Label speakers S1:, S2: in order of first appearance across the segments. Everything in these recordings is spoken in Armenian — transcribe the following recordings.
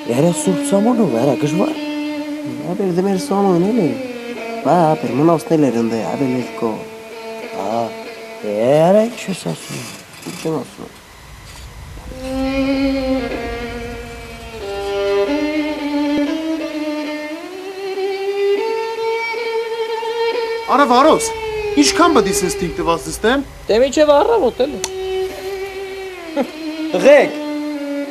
S1: Era subsamonu era gıjvar. Haber de mer sonu ne? Ba, per monos nelerinde haberliko. Aa, era şu saçma. Hiç olsun.
S2: Արա Վարոս, ինչքան բդի ինստինկտիվ ասիստեմ։
S3: Դե միջև առավոտ էլի։
S4: Տղեկ,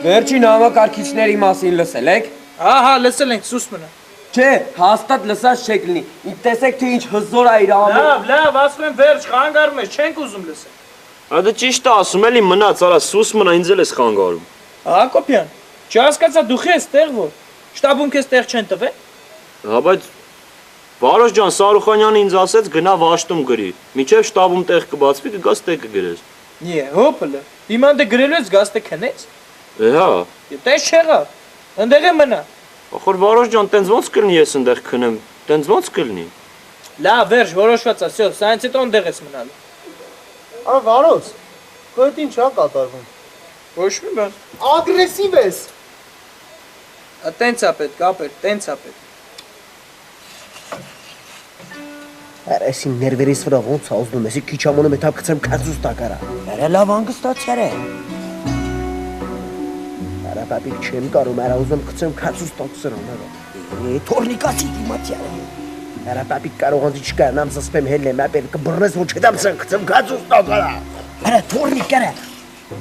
S4: վերջին համակարգիչների մասին լսել եք։
S3: Ահա, լսել ենք, սուս մնա։
S4: Չէ, հաստատ լսած չեք լինի։ Ինք տեսեք թե ինչ հզոր է իր ամեն։
S3: Լավ, ասում եմ վերջ, խանգարում ես, չենք ուզում լսել։
S5: Դա ճիշտ է ասում էլի մնաց, արա սուս մնա ինձ էլ ես խանգարում։
S3: Հակոբյան, չհասկացա դու քեզ տեղ որ։ Շտաբում քեզ տեղ չեն տվել։
S5: Հա բայց Վարոս ջան, Սարուխանյանը ինձ ասեց գնա վաշտում գրի։ Միջև շտաբում տեղ կբացվի, կգաս տեղ կգրես։
S3: Նիե, հոպլը։ Հիմա դե գրելու ես գաստը քնես։
S5: Հա։
S3: Դες չեղավ։ Ընդեղ է մնա։
S5: Ախոր Վարոս ջան, տենց ոնց կլինի ես ընդեղ քնեմ։ Տենց ոնց կլինի։
S3: Լավ, վերջ, որոշված է, всё, սրանից հետո ընդեղ ես մնալու։
S2: Արա Վարոս, քո հետ ինչ ա կատարվում։
S3: Ոչ մի բան։
S2: Ագրեսիվ ես։
S3: Տենց է պետք, ապեր, տենց է պետք։
S1: Արասին ներվերից վրա ոնց է ուզում ես քիչ ամոնը մետապ գցեմ քացուս տակարա։ Արա լավ անգստացեր է։ Արա պապիկ չեմ կարում, արա ուզում գցեմ քացուս տակսրաները։ Թորնիկացի դիմացիա։ Արա պապիկ կարող անձի չկա, նամս ասպեմ հելնեմ, ապեր կբռնես ոչ չդամսան գցեմ քացուս տակարա։ Արա թորնիկերը։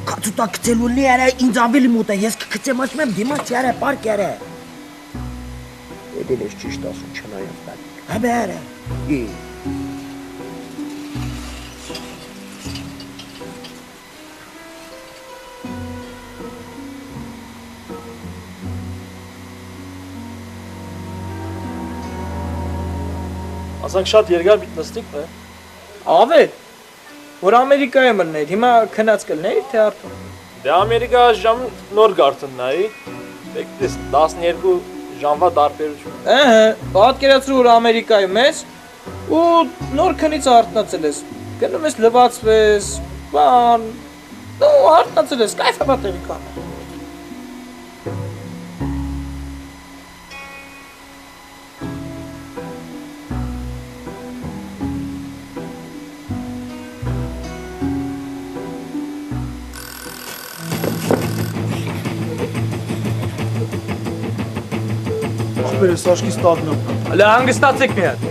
S1: Քացուս տակ գցելու լի արա ինձ ավելի մոտ է, ես կգցեմ ասում դիմացի արա պարկ արա։ Էդել ես ճիշտ ասում չնայած պապիկ։ Հաբե արա։
S6: Ասանք շատ երկար պիտի նստիկ, է։
S3: Ավել։ Որ Ամերիկայում մններ, հիմա քնած կլներ թե արդեն։
S6: Դե Ամերիկա ժամ նոր գարտննայի։ Դες 12 ժամվա տարբերություն։
S3: Ըհը, պատկերացրու որ Ամերիկայում ես ու նոր քնից արթնացել ես։ Գնում ես լվացվես, բան, ու արթնացել ես, կայֆ է պատերի կան։
S2: Ախպեր ես աշկից տագնում։
S3: Հələ հանգստացեք մի հատ։